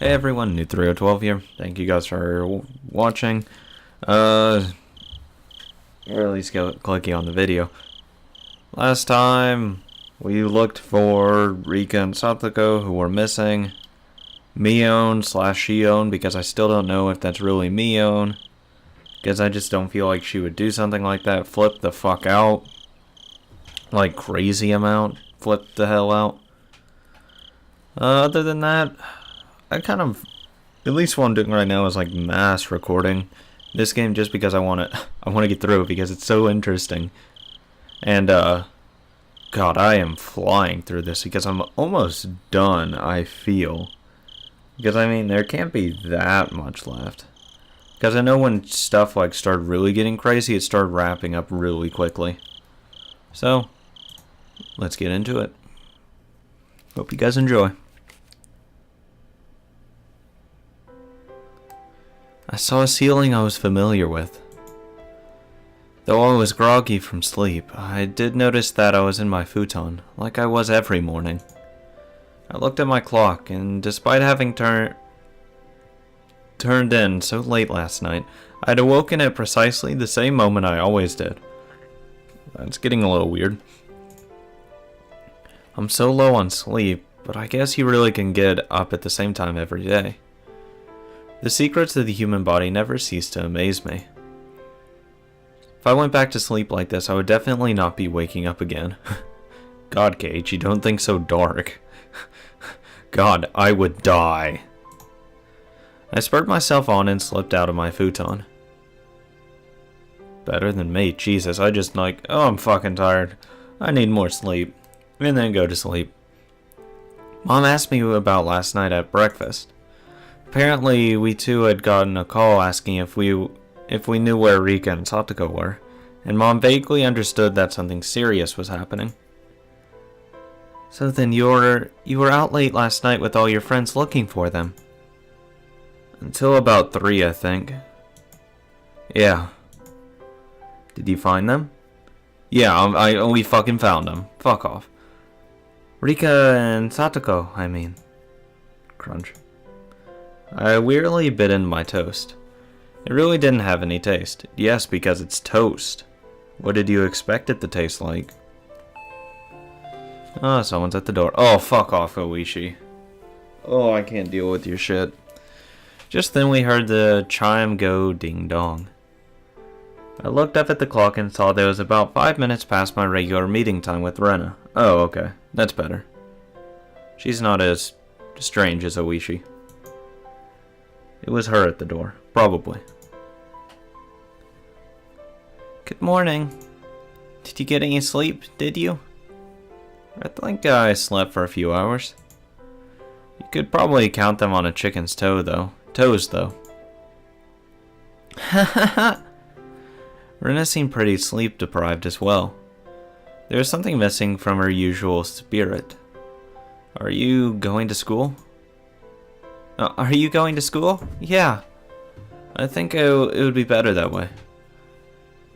Hey everyone, New 3012 here. Thank you guys for watching. Or at least clicking on the video. Last time, we looked for Rika and Satoko, who were missing. Mion/Shion, because I still don't know if that's really Mion. Because I just don't feel like she would do something like that. Flip the fuck out. Like, crazy amount. Flip the hell out. Other than that, I kind of, at least what I'm doing right now is like mass recording this game just because I want to get through it because it's so interesting. And God, I am flying through this because I'm almost done, I feel. Because I mean, there can't be that much left. Because I know when stuff like started really getting crazy, it started wrapping up really quickly. So, let's get into it. Hope you guys enjoy. I saw a ceiling I was familiar with. Though I was groggy from sleep, I did notice that I was in my futon, like I was every morning. I looked at my clock, and despite having turned in so late last night, I had awoken at precisely the same moment I always did. That's getting a little weird. I'm so low on sleep, but I guess you really can get up at the same time every day. The secrets of the human body never cease to amaze me. If I went back to sleep like this, I would definitely not be waking up again. God, Kate, you don't think so dark. God, I would die. I spurred myself on and slipped out of my futon. Better than me, Jesus, I just like, oh, I'm fucking tired. I need more sleep. And then go to sleep. Mom asked me about last night at breakfast. Apparently, we two had gotten a call asking if we knew where Rika and Satoko were, and Mom vaguely understood that something serious was happening. So then you were out late last night with all your friends looking for them? Until about 3, I think. Yeah. Did you find them? Yeah, we fucking found them. Fuck off. Rika and Satoko, I mean. Crunch. I wearily bit into my toast. It really didn't have any taste. Yes, because it's toast. What did you expect it to taste like? Oh, someone's at the door. Oh, fuck off, Oishi. Oh, I can't deal with your shit. Just then we heard the chime go ding-dong. I looked up at the clock and saw that it was about 5 minutes past my regular meeting time with Rena. Oh, okay. That's better. She's not as strange as Oishi. It was her at the door. Probably. Good morning. Did you get any sleep, did you? I think I slept for a few hours. You could probably count them on a chicken's toes, though. Hahaha. Rena seemed pretty sleep-deprived as well. There was something missing from her usual spirit. Are you going to school? Are you going to school? Yeah. I think it would be better that way.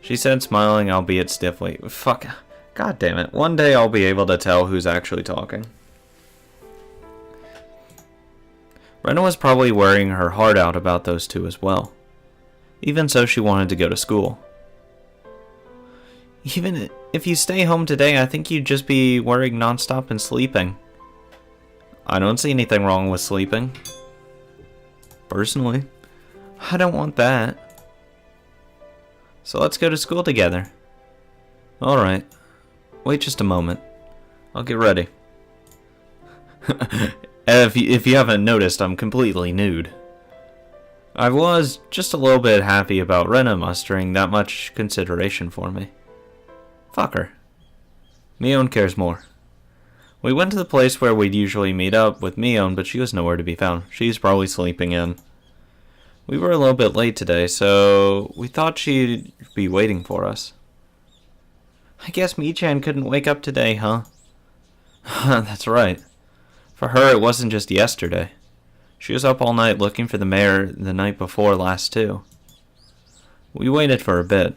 She said, smiling, albeit stiffly. Fuck. God damn it. One day I'll be able to tell who's actually talking. Rena was probably worrying her heart out about those two as well. Even so, she wanted to go to school. Even if you stay home today, I think you'd just be worrying nonstop and sleeping. I don't see anything wrong with sleeping. Personally, I don't want that. So let's go to school together. Alright. Wait just a moment. I'll get ready. If you haven't noticed, I'm completely nude. I was just a little bit happy about Rena mustering that much consideration for me. Fuck her. Mion cares more. We went to the place where we'd usually meet up with Mion, but she was nowhere to be found. She's probably sleeping in. We were a little bit late today, so we thought she'd be waiting for us. I guess Mi-chan couldn't wake up today, huh? That's right. For her, it wasn't just yesterday. She was up all night looking for the mayor the night before last, too. We waited for a bit.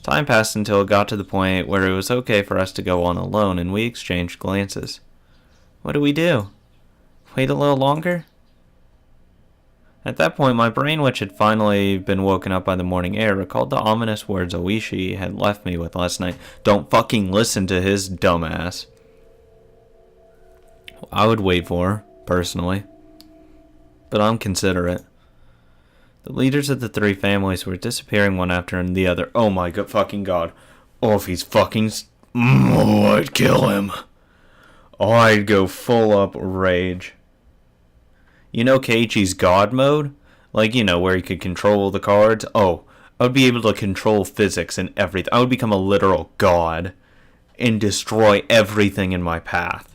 Time passed until it got to the point where it was okay for us to go on alone, and we exchanged glances. What do we do? Wait a little longer? At that point, my brain, which had finally been woken up by the morning air, recalled the ominous words Oishi had left me with last night. Don't fucking listen to his dumbass. I would wait for her, personally. But I'm considerate. The leaders of the three families were disappearing one after the other. Oh my god, fucking god. Oh, if he's fucking... Oh, I'd kill him. Oh, I'd go full up rage. You know Keiichi's god mode? Like, you know, where he could control the cards? Oh, I would be able to control physics and everything. I would become a literal god and destroy everything in my path.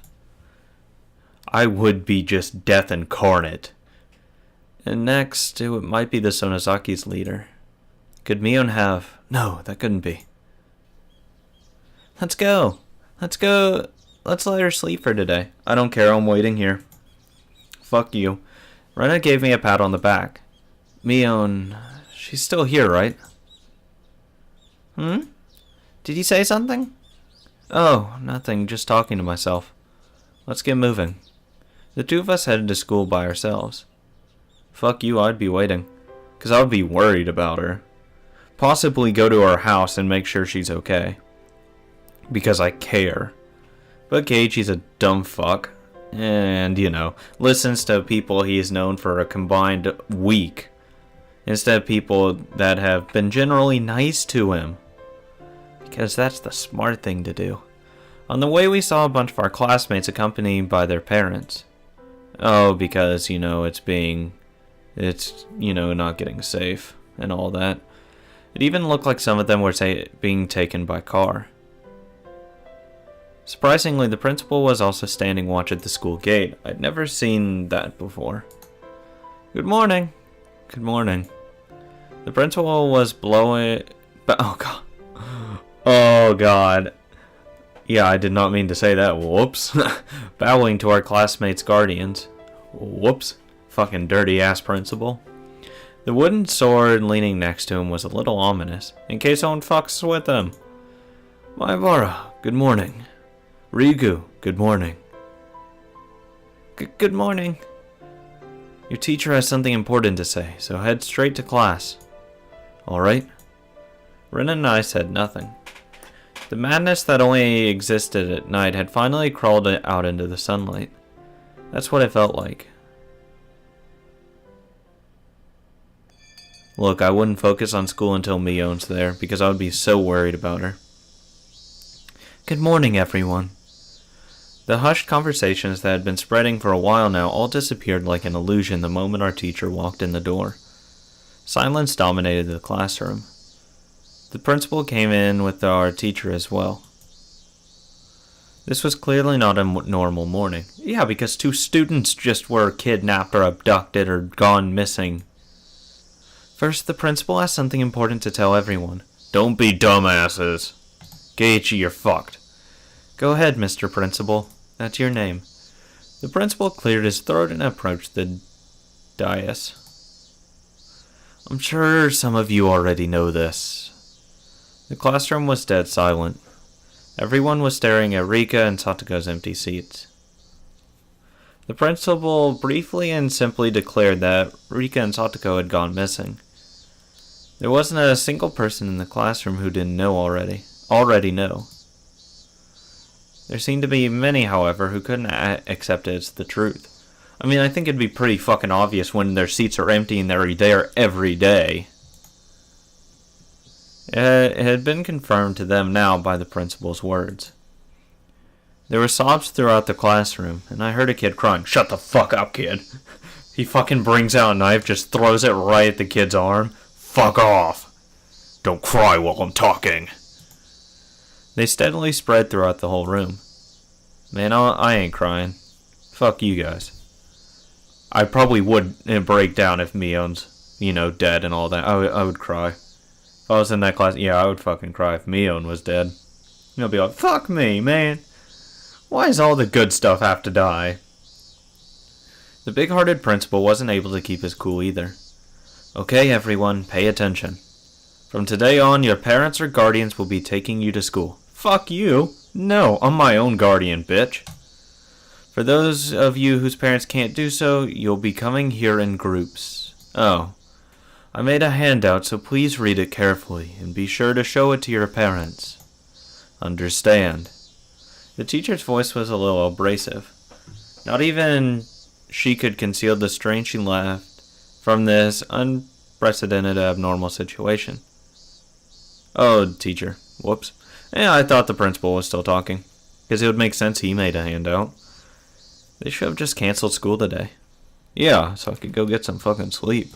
I would be just death incarnate. And next, it might be the Sonozaki's leader. Could Mion have... No, that couldn't be. Let's go. Let's go. Let's let her sleep for today. I don't care, I'm waiting here. Fuck you. Rena gave me a pat on the back. Mion... She's still here, right? Hmm? Did you say something? Oh, nothing. Just talking to myself. Let's get moving. The two of us headed to school by ourselves. Fuck you, I'd be waiting. Because I would be worried about her. Possibly go to her house and make sure she's okay. Because I care. But Keiichi's a dumb fuck. And, you know, listens to people he is known for a combined week. Instead of people that have been generally nice to him. Because that's the smart thing to do. On the way we saw a bunch of our classmates accompanied by their parents. Oh, because, you know, it's, you know, not getting safe and all that. It even looked like some of them were being taken by car. Surprisingly, the principal was also standing watch at the school gate. I'd never seen that before. Good morning. Good morning. The principal was blowing... Oh, God. Oh, God. Yeah, I did not mean to say that. Whoops. Bowing to our classmates' guardians. Whoops. Fucking dirty-ass principal. The wooden sword leaning next to him was a little ominous, in case someone fucks with him. Maebara, good morning. Rigu, good morning. Good morning. Your teacher has something important to say, so head straight to class. Alright? Rin and I said nothing. The madness that only existed at night had finally crawled out into the sunlight. That's what it felt like. Look, I wouldn't focus on school until Mion's there, because I would be so worried about her. Good morning, everyone. The hushed conversations that had been spreading for a while now all disappeared like an illusion the moment our teacher walked in the door. Silence dominated the classroom. The principal came in with our teacher as well. This was clearly not a normal morning. Yeah, because 2 students just were kidnapped or abducted or gone missing. First, the principal has something important to tell everyone. Don't be dumbasses. Keiichi, you're fucked. Go ahead, Mr. Principal. That's your name. The principal cleared his throat and approached the dais. I'm sure some of you already know this. The classroom was dead silent. Everyone was staring at Rika and Satoko's empty seats. The principal briefly and simply declared that Rika and Satoko had gone missing. There wasn't a single person in the classroom who didn't know already know. There seemed to be many, however, who couldn't accept it as the truth. I mean, I think it'd be pretty fucking obvious when their seats are empty and they're there every day. It had been confirmed to them now by the principal's words. There were sobs throughout the classroom, and I heard a kid crying, "Shut the fuck up, kid." He fucking brings out a knife, just throws it right at the kid's arm. Fuck off. Don't cry while I'm talking. They steadily spread throughout the whole room. Man, I ain't crying. Fuck you guys. I probably would break down if Mion's, you know, dead and all that. I would cry. If I was in that class, yeah, I would fucking cry if Mion was dead. I'd be like, fuck me, man. Why does all the good stuff have to die? The big-hearted principal wasn't able to keep his cool either. Okay, everyone, pay attention. From today on, your parents or guardians will be taking you to school. Fuck you. No, I'm my own guardian, bitch. For those of you whose parents can't do so, you'll be coming here in groups. Oh, I made a handout, so please read it carefully and be sure to show it to your parents. Understand? The teacher's voice was a little abrasive. Not even she could conceal the strain she left from this unprecedented abnormal situation. Oh, teacher. Whoops. Yeah, I thought the principal was still talking. Because it would make sense he made a handout. They should have just canceled school today. Yeah, so I could go get some fucking sleep.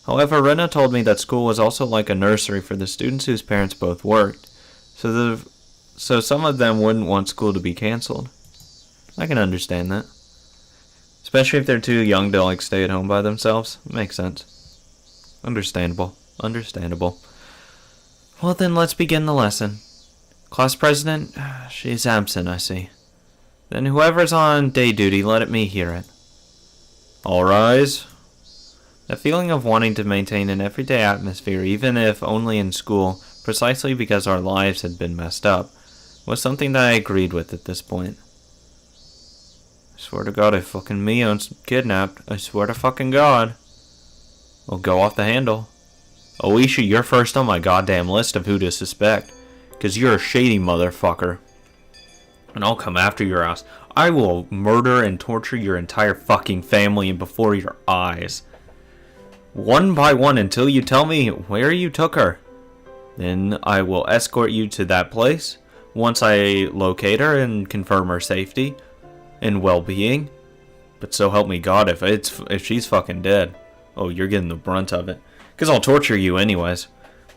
However, Rena told me that school was also like a nursery for the students whose parents both worked. So some of them wouldn't want school to be canceled. I can understand that. Especially if they're too young to like stay at home by themselves. Makes sense. Understandable. Understandable. Well then, let's begin the lesson. Class president? She's absent, I see. Then whoever's on day duty, let me hear it. All rise. The feeling of wanting to maintain an everyday atmosphere, even if only in school, precisely because our lives had been messed up, was something that I agreed with at this point. I swear to God, if fucking Mio's kidnapped, I swear to fucking God. I'll go off the handle. Oishi, you're first on my goddamn list of who to suspect, because you're a shady motherfucker. And I'll come after your ass. I will murder and torture your entire fucking family before your eyes. One by one until you tell me where you took her. Then I will escort you to that place. Once I locate her and confirm her safety and well-being. But so help me God, if she's fucking dead, oh, you're getting the brunt of it. Because I'll torture you anyways.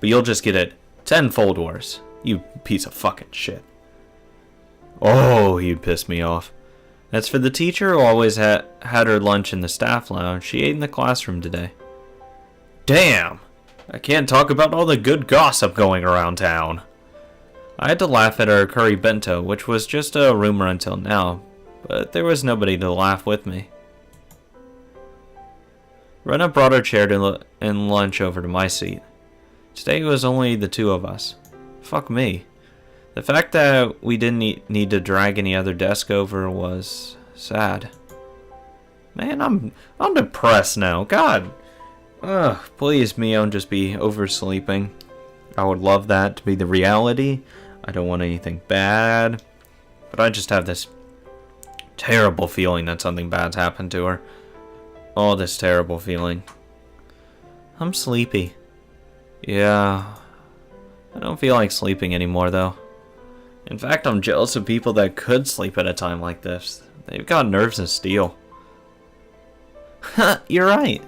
But you'll just get it tenfold worse. You piece of fucking shit. Oh, you pissed me off. As for the teacher who always had her lunch in the staff lounge, she ate in the classroom today. Damn! I can't talk about all the good gossip going around town. I had to laugh at her curry bento, which was just a rumor until now, but there was nobody to laugh with me. Rena brought her chair and lunch over to my seat. Today it was only the two of us. Fuck me. The fact that we didn't need to drag any other desk over was sad. Man, I'm depressed now. God. Ugh, please, Mio, just be oversleeping. I would love that to be the reality. I don't want anything bad. But I just have this terrible feeling that something bad's happened to her. Oh, this terrible feeling. I'm sleepy. Yeah. I don't feel like sleeping anymore, though. In fact, I'm jealous of people that could sleep at a time like this. They've got nerves of steel. You're right.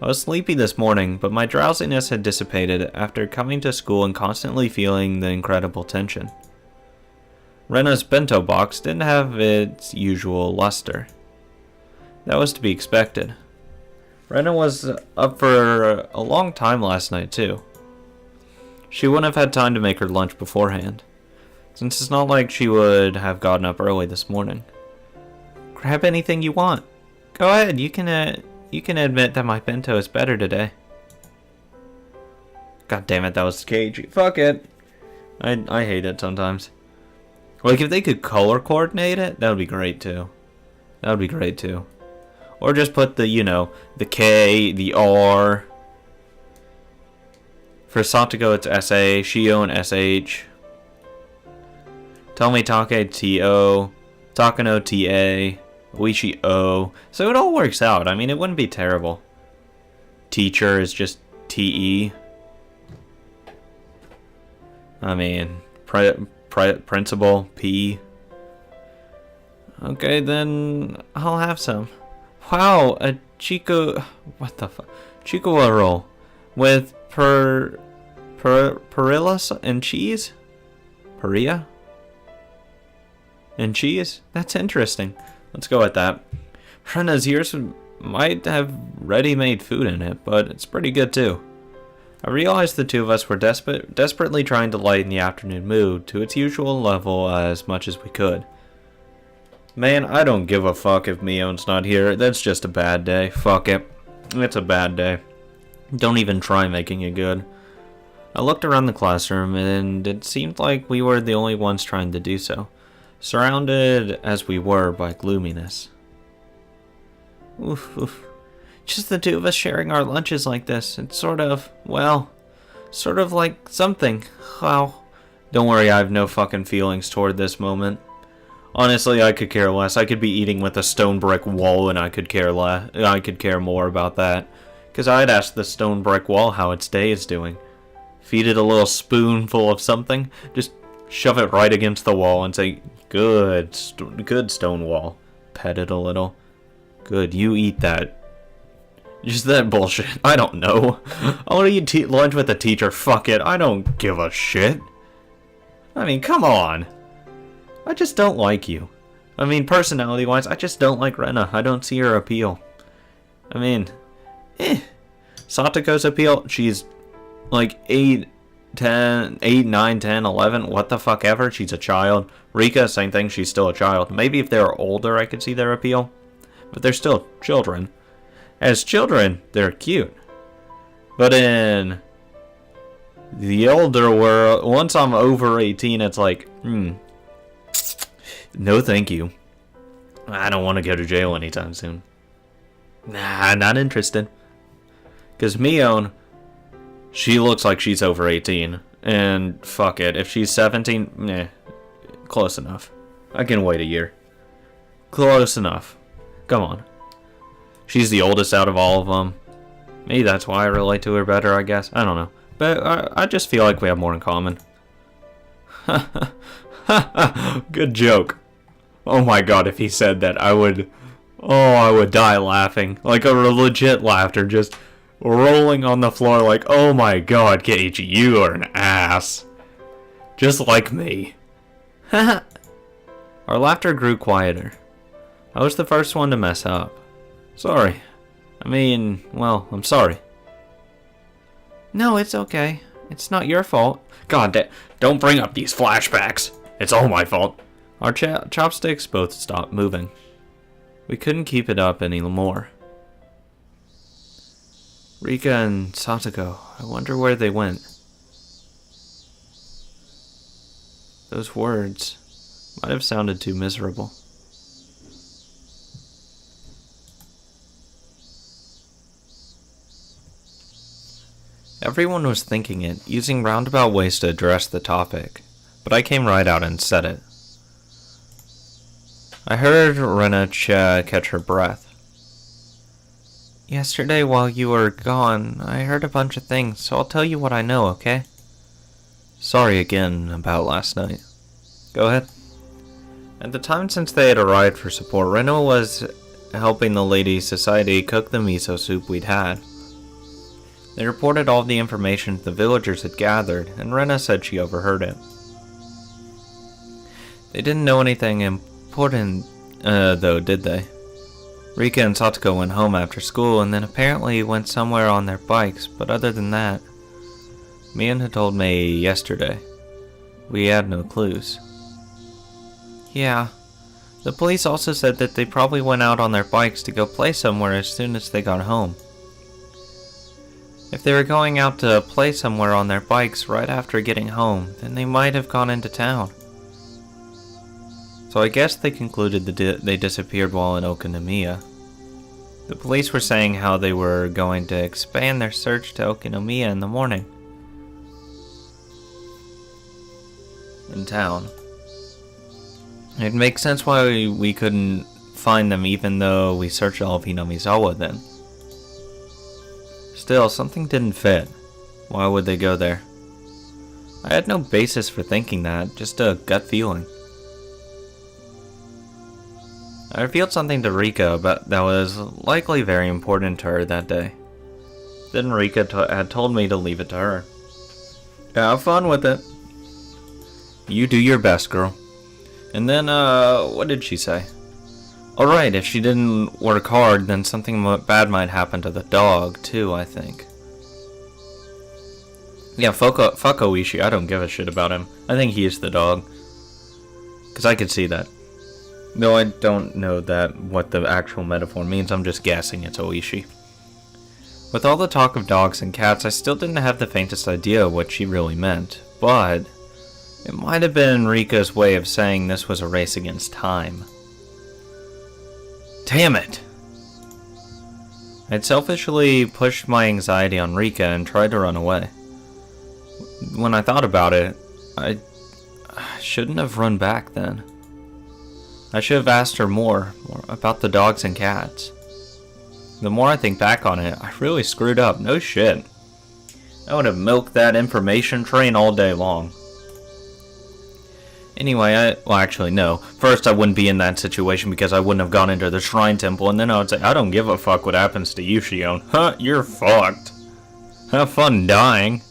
I was sleepy this morning, but my drowsiness had dissipated after coming to school and constantly feeling the incredible tension. Rena's bento box didn't have its usual luster. That was to be expected. Rena was up for a long time last night, too. She wouldn't have had time to make her lunch beforehand, since it's not like she would have gotten up early this morning. Grab anything you want. Go ahead, you can admit that my bento is better today. God damn it, that was cagey. Fuck it. I hate it sometimes. Like, if they could color coordinate it, that would be great, too. That would be great, too. Or just put the, the K, the R. For Satogo, it's S-A, Shio, and S-H. Tomitake, T-O. Takano, T-A. Oishi, O. So it all works out. I mean, it wouldn't be terrible. Teacher is just T-E. I mean, principal, P. Okay, then I'll have some. Wow, a Chico... What the fuck? Chico roll. With perilla and cheese? Paria? And cheese? That's interesting. Let's go with that. Rena's yours might have ready-made food in it, but it's pretty good too. I realized the two of us were desperately trying to lighten the afternoon mood to its usual level as much as we could. Man, I don't give a fuck if Mion's not here. That's just a bad day. Fuck it. It's a bad day. Don't even try making it good. I looked around the classroom, and it seemed like we were the only ones trying to do so, surrounded as we were by gloominess. Oof, oof. Just the two of us sharing our lunches like this. It's sort of, well, sort of like something. Wow. Don't worry, I have no fucking feelings toward this moment. Honestly, I could care less. I could be eating with a stone brick wall and I could care less. I could care more about that. Because I'd ask the stone brick wall how its day is doing. Feed it a little spoonful of something. Just shove it right against the wall and say, good stone wall. Pet it a little. Good, you eat that. Just that bullshit. I don't know. I want to eat lunch with the teacher. Fuck it. I don't give a shit. I mean, come on. I just don't like you. I mean, personality-wise, I just don't like Rena. I don't see her appeal. I mean, Satoko's appeal, she's like 8, 9, 10, 11, what the fuck ever. She's a child. Rika, same thing. She's still a child. Maybe if they were older, I could see their appeal. But they're still children. As children, they're cute. But in the older world, once I'm over 18, it's like, no thank you. I don't want to go to jail anytime soon. Nah, not interested. Because Mion, she looks like she's over 18. And fuck it, if she's 17, close enough. I can wait a year. Close enough. Come on. She's the oldest out of all of them. Maybe that's why I relate to her better, I guess. I don't know. But I just feel like we have more in common. Good joke. Oh my god, if he said that, I would die laughing. Like a legit laughter, just rolling on the floor like, oh my god, Keiichi, you are an ass. Just like me. Our laughter grew quieter. I was the first one to mess up. Sorry. I mean, well, I'm sorry. No, it's okay. It's not your fault. God, don't bring up these flashbacks. It's all my fault. Our chopsticks both stopped moving. We couldn't keep it up anymore. Rika and Satoko, I wonder where they went. Those words might have sounded too miserable. Everyone was thinking it, using roundabout ways to address the topic, but I came right out and said it. I heard Rena catch her breath. Yesterday while you were gone, I heard a bunch of things, so I'll tell you what I know, okay? Sorry again about last night. Go ahead. At the time since they had arrived for support, Rena was helping the Ladies' Society cook the miso soup we'd had. They reported all the information the villagers had gathered, and Rena said she overheard it. They didn't know anything important, though, did they? Rika and Satoko went home after school, and then apparently went somewhere on their bikes, but other than that, Mion had told me yesterday. We had no clues. Yeah. The police also said that they probably went out on their bikes to go play somewhere as soon as they got home. If they were going out to play somewhere on their bikes right after getting home, then they might have gone into town. So I guess they concluded they disappeared while in Okinomiya. The police were saying how they were going to expand their search to Okinomiya in the morning. In town. It makes sense why we couldn't find them even though we searched all of Hinamizawa then. Still, something didn't fit. Why would they go there? I had no basis for thinking that, just a gut feeling. I revealed something to Rika that was likely very important to her that day. Then Rika had told me to leave it to her. Have fun with it. You do your best, girl. And then, what did she say? Alright, if she didn't work hard, then something bad might happen to the dog, too, I think. Yeah, fuck Oishi, I don't give a shit about him. I think he is the dog. Because I could see that. Though I don't know what the actual metaphor means, I'm just guessing it's Oishi. With all the talk of dogs and cats, I still didn't have the faintest idea what she really meant. But it might have been Rika's way of saying this was a race against time. Damn it! I'd selfishly pushed my anxiety on Rika and tried to run away. When I thought about it, I shouldn't have run back then. I should have asked her more about the dogs and cats. The more I think back on it, I really screwed up. No shit. I would have milked that information train all day long. Anyway, well, actually, no. First, I wouldn't be in that situation because I wouldn't have gone into the shrine temple, and then I would say, I don't give a fuck what happens to you, Shion. Huh, you're fucked. Have fun dying.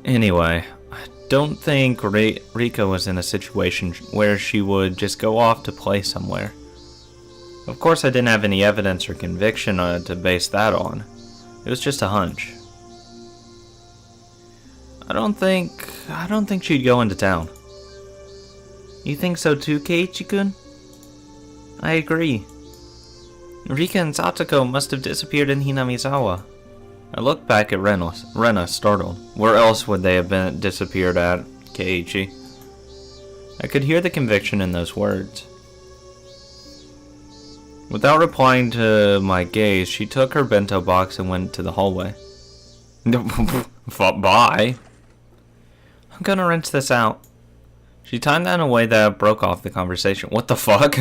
Anyway, I don't think Rika was in a situation where she would just go off to play somewhere. Of course, I didn't have any evidence or conviction to base that on. It was just a hunch. I don't think she'd go into town. You think so too, Keiichi-kun? I agree. Rika and Satoko must have disappeared in Hinamizawa. I looked back at Rena, startled. Where else would they have been disappeared at, Keiichi? I could hear the conviction in those words. Without replying to my gaze, she took her bento box and went to the hallway. Bye. I'm gonna rinse this out. She timed that in a way that broke off the conversation. What the fuck?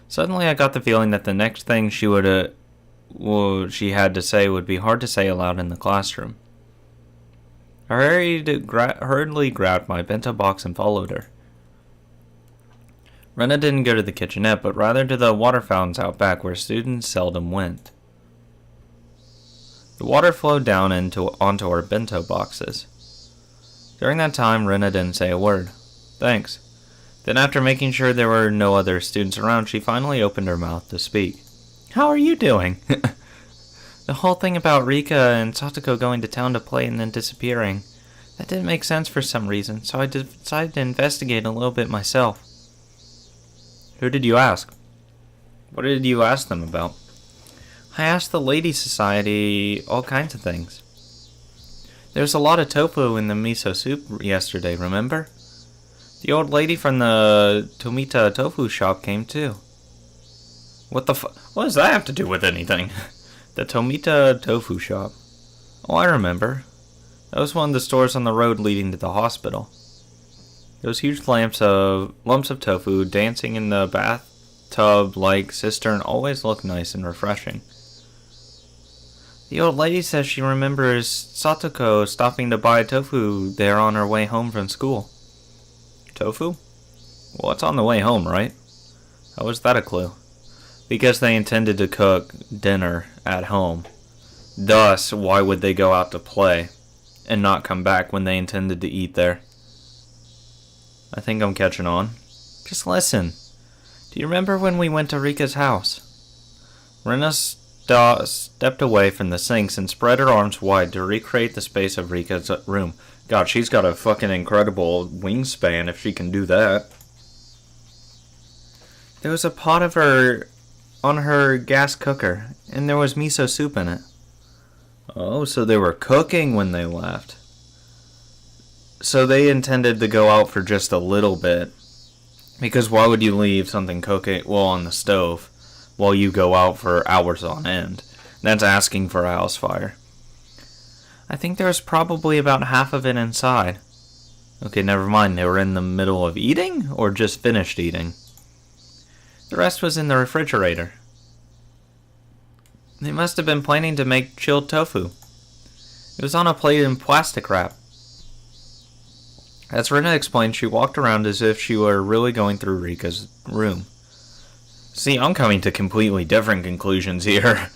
Suddenly I got the feeling that the next thing she had to say would be hard to say aloud in the classroom. I hurriedly grabbed my bento box and followed her. Rena didn't go to the kitchenette, but rather to the water fountains out back where students seldom went. The water flowed down onto our bento boxes. During that time, Rena didn't say a word. Thanks. Then after making sure there were no other students around, she finally opened her mouth to speak. How are you doing? The whole thing about Rika and Satoko going to town to play and then disappearing, that didn't make sense for some reason, so I decided to investigate a little bit myself. Who did you ask? What did you ask them about? I asked the Lady Society all kinds of things. There was a lot of tofu in the miso soup yesterday, remember? The old lady from the Tomita tofu shop came too. What does that have to do with anything? The Tomita tofu shop. Oh, I remember. That was one of the stores on the road leading to the hospital. Those huge lumps of tofu dancing in the bathtub-like cistern always look nice and refreshing. The old lady says she remembers Satoko stopping to buy tofu there on her way home from school. Tofu? Well, it's on the way home, right? How was that a clue? Because they intended to cook dinner at home. Thus, why would they go out to play and not come back when they intended to eat there? I think I'm catching on. Just listen. Do you remember when we went to Rika's house? Rena stepped away from the sinks and spread her arms wide to recreate the space of Rika's room. God, she's got a fucking incredible wingspan if she can do that. There was a pot of her on her gas cooker, and there was miso soup in it. Oh, so they were cooking when they left. So they intended to go out for just a little bit. Because why would you leave something cooking, on the stove, while you go out for hours on end? That's asking for a house fire. I think there was probably about half of it inside. Okay, never mind. They were in the middle of eating, or just finished eating? The rest was in the refrigerator. They must have been planning to make chilled tofu. It was on a plate in plastic wrap. As Rena explained, she walked around as if she were really going through Rika's room. See, I'm coming to completely different conclusions here.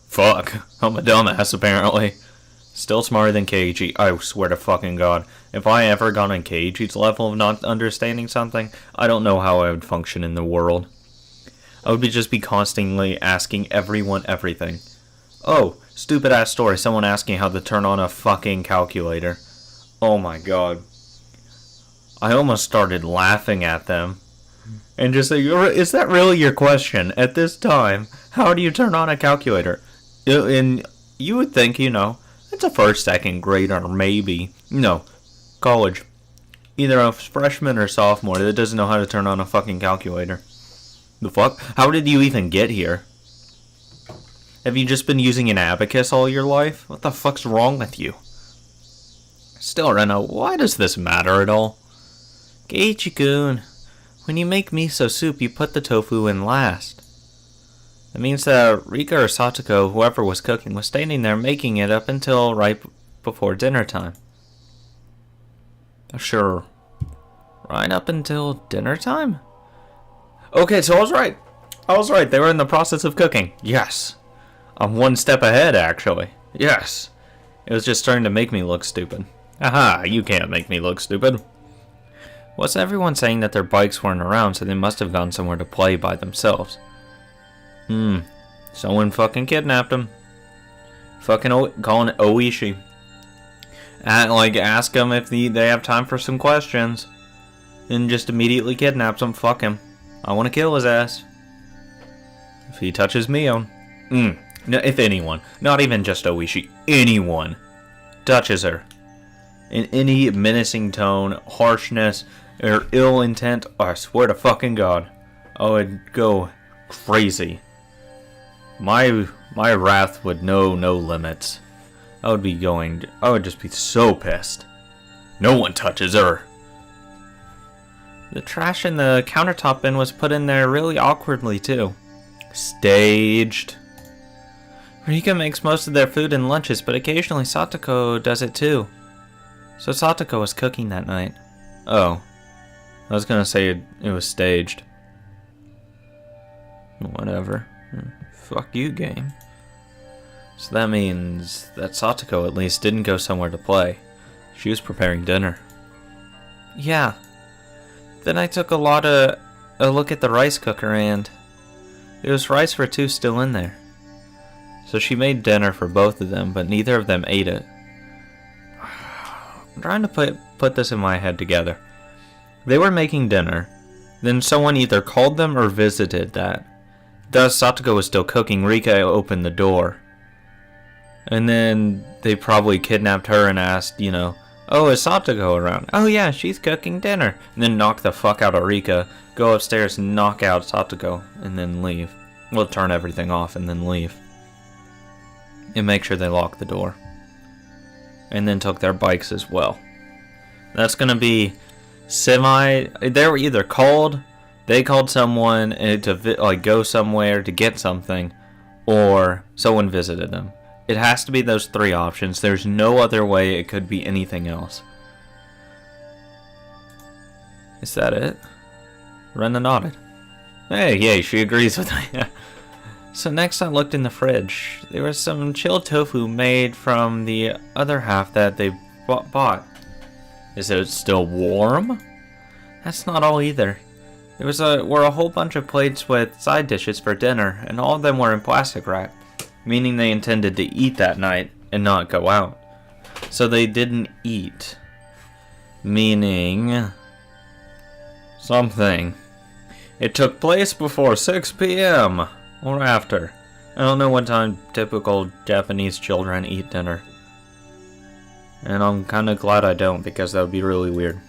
Fuck, I'm a dumbass apparently. Still smarter than Keiichi, I swear to fucking God. If I ever got on Keiichi's level of not understanding something, I don't know how I would function in the world. I would just be constantly asking everyone everything. Oh, stupid ass story, someone asking how to turn on a fucking calculator. Oh my God. I almost started laughing at them. And just like, is that really your question? At this time, how do you turn on a calculator? And you would think, it's a first, second grade, or maybe, college. Either a freshman or sophomore that doesn't know how to turn on a fucking calculator. The fuck? How did you even get here? Have you just been using an abacus all your life? What the fuck's wrong with you? Still, Rena, why does this matter at all? Keiichi-kun, when you make miso soup, you put the tofu in last. That means that Rika or Satoko, whoever was cooking, was standing there making it up until right before dinner time. Sure. Right up until dinner time? Okay, so I was right. They were in the process of cooking. Yes. I'm one step ahead, actually. Yes. It was just starting to make me look stupid. Aha, you can't make me look stupid. Wasn't everyone saying that their bikes weren't around, so they must have gone somewhere to play by themselves? Someone fucking kidnapped them. Fucking calling it Oishi. Ask them if they have time for some questions. And just immediately kidnaps him. Fuck him. I want to kill his ass. If he touches Mio. No, if anyone, not even just Oishi, anyone touches her in any menacing tone, harshness, or ill intent, I swear to fucking God, I would go crazy. My wrath would know no limits. I would just be so pissed. No one touches her. The trash in the countertop bin was put in there really awkwardly too. Staged. Rika makes most of their food and lunches, but occasionally Satoko does it too. So Satoko was cooking that night. Oh. I was gonna say it was staged. Whatever. Fuck you, game. So that means that Satoko at least didn't go somewhere to play. She was preparing dinner. Yeah. Then I took a look at the rice cooker and there was rice for two still in there. So she made dinner for both of them, but neither of them ate it. I'm trying to put this in my head together. They were making dinner. Then someone either called them or visited that. Thus, Satoko was still cooking. Rika opened the door. And then they probably kidnapped her and asked, oh, is Satoko around? Oh yeah, she's cooking dinner. And then knock the fuck out of Rika, go upstairs, knock out Satoko, and then leave. Well, turn everything off and then leave. And make sure they lock the door. And then took their bikes as well. That's gonna be they were either called, they called someone to go somewhere to get something, or someone visited them. It has to be those three options. There's no other way it could be anything else. Is that it? Rena nodded. Hey, yay, she agrees with me. So next I looked in the fridge. There was some chilled tofu made from the other half that they bought. Is it still warm? That's not all either. There were a whole bunch of plates with side dishes for dinner, and all of them were in plastic wrap, meaning they intended to eat that night and not go out. So they didn't eat. Meaning something. It took place before 6 p.m. or after. I don't know what time typical Japanese children eat dinner. And I'm kind of glad I don't, because that would be really weird.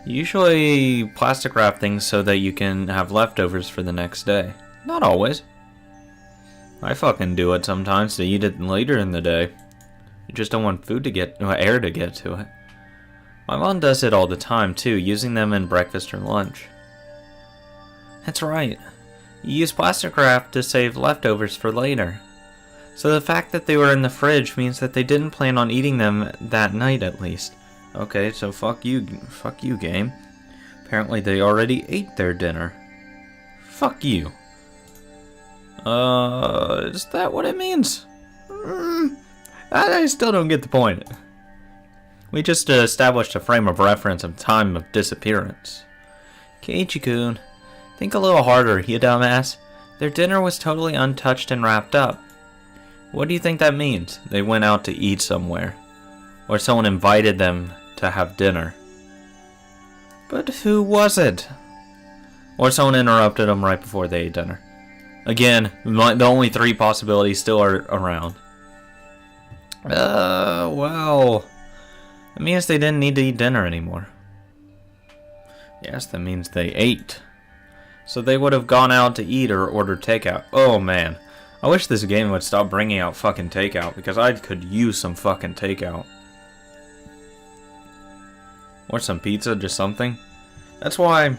Usually plastic wrap things so that you can have leftovers for the next day. Not always. I fucking do it sometimes to eat it later in the day. You just don't want air to get to it. My mom does it all the time too, using them in breakfast or lunch. That's right. You use plastic wrap to save leftovers for later. So the fact that they were in the fridge means that they didn't plan on eating them that night at least. Okay, so fuck you game. Apparently they already ate their dinner. Fuck you. Is that what it means? I still don't get the point. We just established a frame of reference of time of disappearance. Keiichi-kun, think a little harder, you dumbass. Their dinner was totally untouched and wrapped up. What do you think that means? They went out to eat somewhere. Or someone invited them to have dinner. But who was it? Or someone interrupted them right before they ate dinner. Again, the only three possibilities still are around. Well, that means they didn't need to eat dinner anymore. Yes, that means they ate. So they would have gone out to eat or ordered takeout. Oh man, I wish this game would stop bringing out fucking takeout, because I could use some fucking takeout. Or some pizza, just something. That's why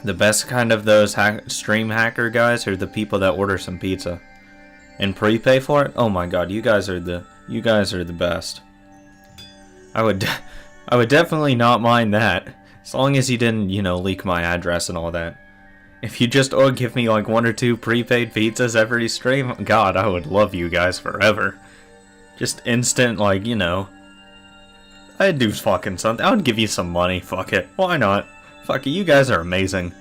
the best kind of those stream hacker guys are the people that order some pizza and prepay for it. Oh my god, you guys are the best. I would definitely not mind that, as long as you didn't, you know, leak my address and all that. If you just give me like 1 or 2 prepaid pizzas every stream, god, I would love you guys forever. Just instant, like, you know, I'd do fucking something. I would give you some money, fuck it. Why not? Fuck it, you guys are amazing.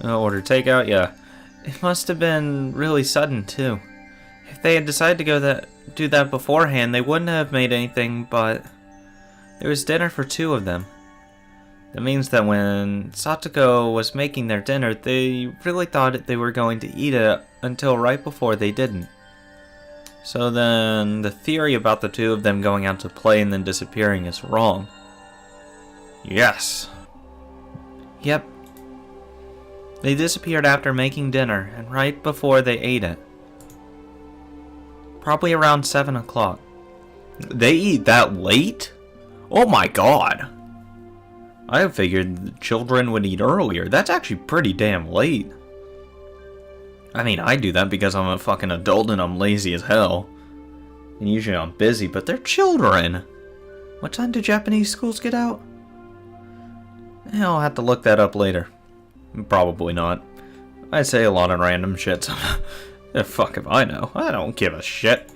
Order takeout, yeah. It must have been really sudden, too. If they had decided to do that beforehand, they wouldn't have made anything, but there was dinner for 2 of them. That means that when Satoko was making their dinner, they really thought they were going to eat it until right before they didn't. So then, the theory about the 2 of them going out to play and then disappearing is wrong. Yes. Yep. They disappeared after making dinner, and right before they ate it. Probably around 7 o'clock. They eat that late? Oh my god. I figured the children would eat earlier. That's actually pretty damn late. I mean, I do that because I'm a fucking adult and I'm lazy as hell. And usually I'm busy, but they're children. What time do Japanese schools get out? I'll have to look that up later. Probably not. I say a lot of random shit. Fuck if I know. I don't give a shit.